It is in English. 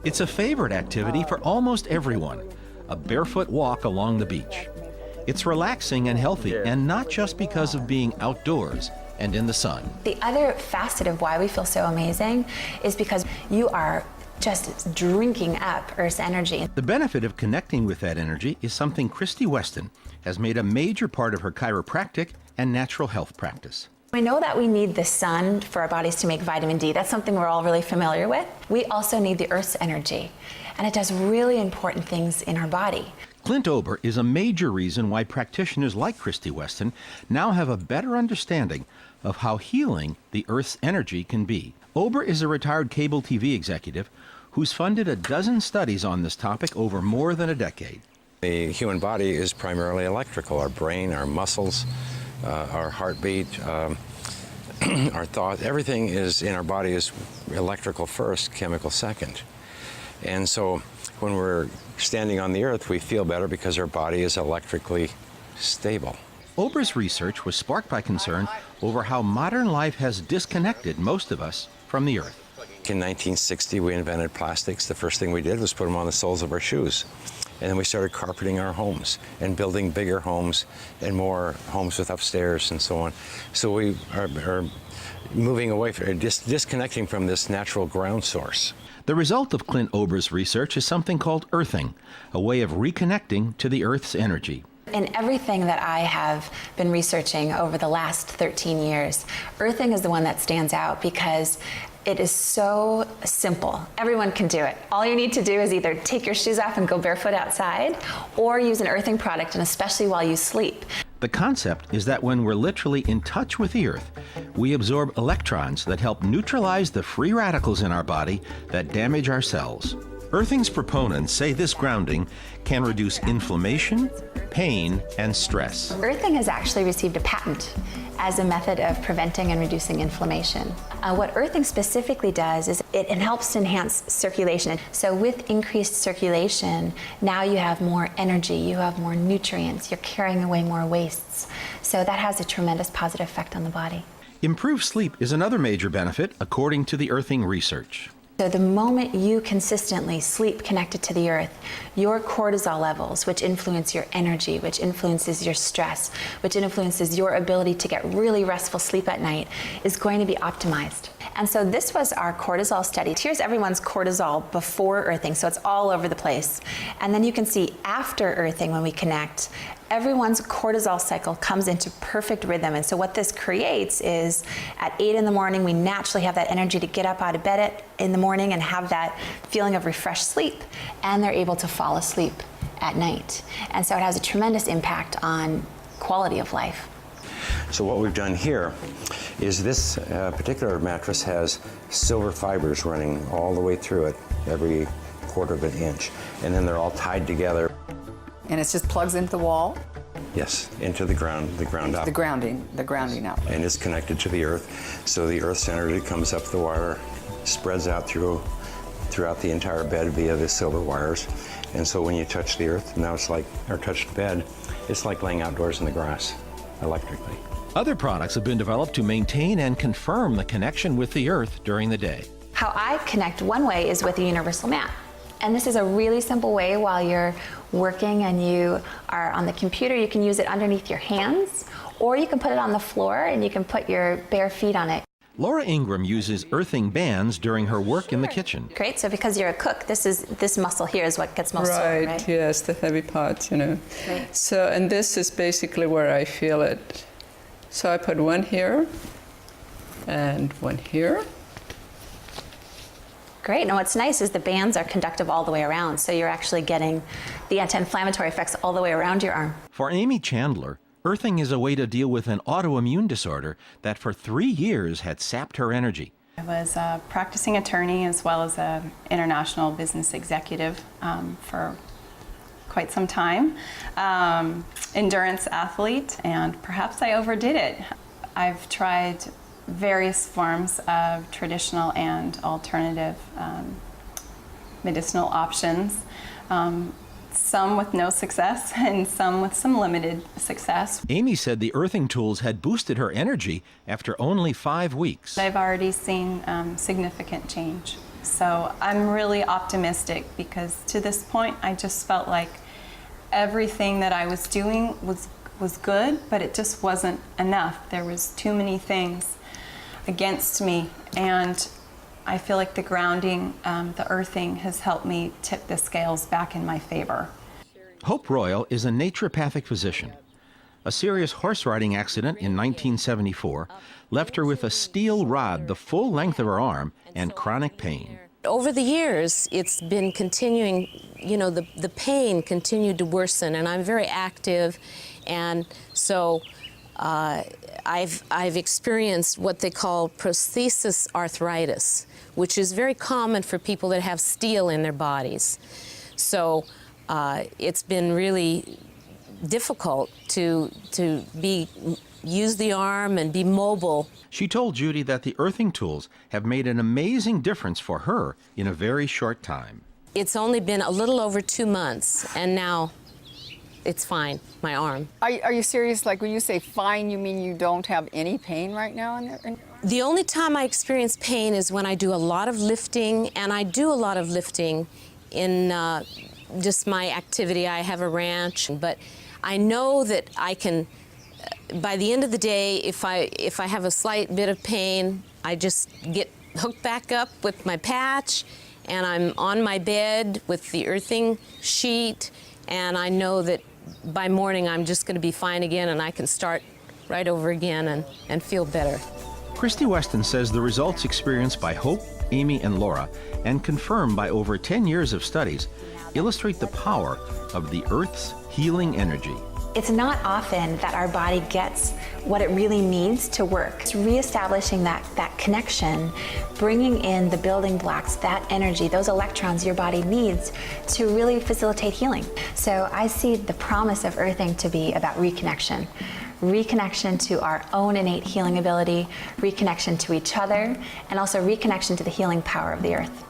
It's a favorite activity for almost everyone, a barefoot walk along the beach. It's relaxing and healthy, and not just because of being outdoors and in the sun. The other facet of why we feel so amazing is because you are just drinking up Earth's energy. The benefit of connecting with that energy is something Christy Weston has made a major part of her chiropractic and natural health practice. We know that we need the sun for our bodies to make vitamin D. That's something we're all really familiar with. We also need the Earth's energy, and it does really important things in our body. Clint Ober is a major reason why practitioners like Christy Weston now have a better understanding of how healing the Earth's energy can be. Ober is a retired cable TV executive who's funded a dozen studies on this topic over more than a decade. The human body is primarily electrical. Our brain, our muscles, our heartbeat, our thought, everything is in our body is electrical first, chemical second. And so when we're standing on the earth, we feel better because our body is electrically stable. Ober's research was sparked by concern over how modern life has disconnected most of us from the earth. In 1960, we invented plastics. The first thing we did was put them on the soles of our shoes. And then we started carpeting our homes and building bigger homes and more homes with upstairs and so on. So we are moving away from, disconnecting from this natural ground source. The result of Clint Ober's research is something called earthing, a way of reconnecting to the Earth's energy. In everything that I have been researching over the last 13 years, earthing is the one that stands out because it is so simple. Everyone can do it. All you need to do is either take your shoes off and go barefoot outside, or use an earthing product, and especially while you sleep. The concept is that when we're literally in touch with the Earth, we absorb electrons that help neutralize the free radicals in our body that damage our cells. Earthing's proponents say this grounding can reduce inflammation, pain, and stress. Earthing has actually received a patent as a method of preventing and reducing inflammation. What earthing specifically does is it helps to enhance circulation. So with increased circulation, now you have more energy, you have more nutrients, you're carrying away more wastes. So that has a tremendous positive effect on the body. Improved sleep is another major benefit, according to the earthing research. So the moment you consistently sleep connected to the earth, your cortisol levels, which influence your energy, which influences your stress, which influences your ability to get really restful sleep at night, is going to be optimized. And so this was our cortisol study. Here's everyone's cortisol before earthing, so it's all over the place. And then you can see after earthing, when we connect, everyone's cortisol cycle comes into perfect rhythm. And so what this creates is at 8 in the morning, we naturally have that energy to get up out of bed in the morning and have that feeling of refreshed sleep. And they're able to fall asleep at night. And so it has a tremendous impact on quality of life. So what we've done here is this particular mattress has silver fibers running all the way through it, every quarter of an inch. And then they're all tied together. And it just plugs into the wall? Yes, into the ground up. The grounding out. And it's connected to the earth. So the earth's energy comes up the wire, spreads out throughout the entire bed via the silver wires. And so when you touch the earth, now it's like, or touch the bed, it's like laying outdoors in the grass, electrically. Other products have been developed to maintain and confirm the connection with the earth during the day. How I connect one way is with a universal mat. And this is a really simple way while you're working and you are on the computer. You can use it underneath your hands, or you can put it on the floor and you can put your bare feet on it. Laura Ingram uses earthing bands during her work in the kitchen. Great, so because you're a cook, this muscle here is what gets most sore, right? Yes, the heavy part, you know. Right. So, and this is basically where I feel it. So I put one here and one here. Great, and what's nice is the bands are conductive all the way around, so you're actually getting the anti-inflammatory effects all the way around your arm. For Amy Chandler, earthing is a way to deal with an autoimmune disorder that for 3 years had sapped her energy. I was a practicing attorney as well as an international business executive for quite some time. Endurance athlete, and perhaps I overdid it. I've tried various forms of traditional and alternative medicinal options, some with no success and some with some limited success. Amy said the earthing tools had boosted her energy after only 5 weeks. I've already seen significant change. So I'm really optimistic because to this point I just felt like everything that I was doing was good, but it just wasn't enough. There was too many things against me, and I feel like the grounding, the earthing has helped me tip the scales back in my favor. Hope Royal is a naturopathic physician. A serious horse riding accident in 1974 left her with a steel rod the full length of her arm and chronic pain. Over the years, it's been continuing, the pain continued to worsen, and I'm very active, and so I've experienced what they call prosthesis arthritis, which is very common for people that have steel in their bodies. So it's been really difficult to use the arm and be mobile. She told Judy that the earthing tools have made an amazing difference for her in a very short time. It's only been a little over 2 months, and now it's fine, my arm. Are you serious? Like when you say fine, you mean you don't have any pain right now in there? The only time I experience pain is when I do a lot of lifting, and I do a lot of lifting in just my activity. I have a ranch, but I know that I can, by the end of the day, if I have a slight bit of pain, I just get hooked back up with my patch, and I'm on my bed with the earthing sheet, and I know that by morning I'm just going to be fine again, and I can start right over again and feel better. Christy Weston says the results experienced by Hope, Amy, and Laura, and confirmed by over 10 years of studies, illustrate the power of the Earth's healing energy. It's not often that our body gets what it really needs to work. It's reestablishing that connection, bringing in the building blocks, that energy, those electrons your body needs to really facilitate healing. So I see the promise of earthing to be about reconnection. Reconnection to our own innate healing ability, reconnection to each other, and also reconnection to the healing power of the earth.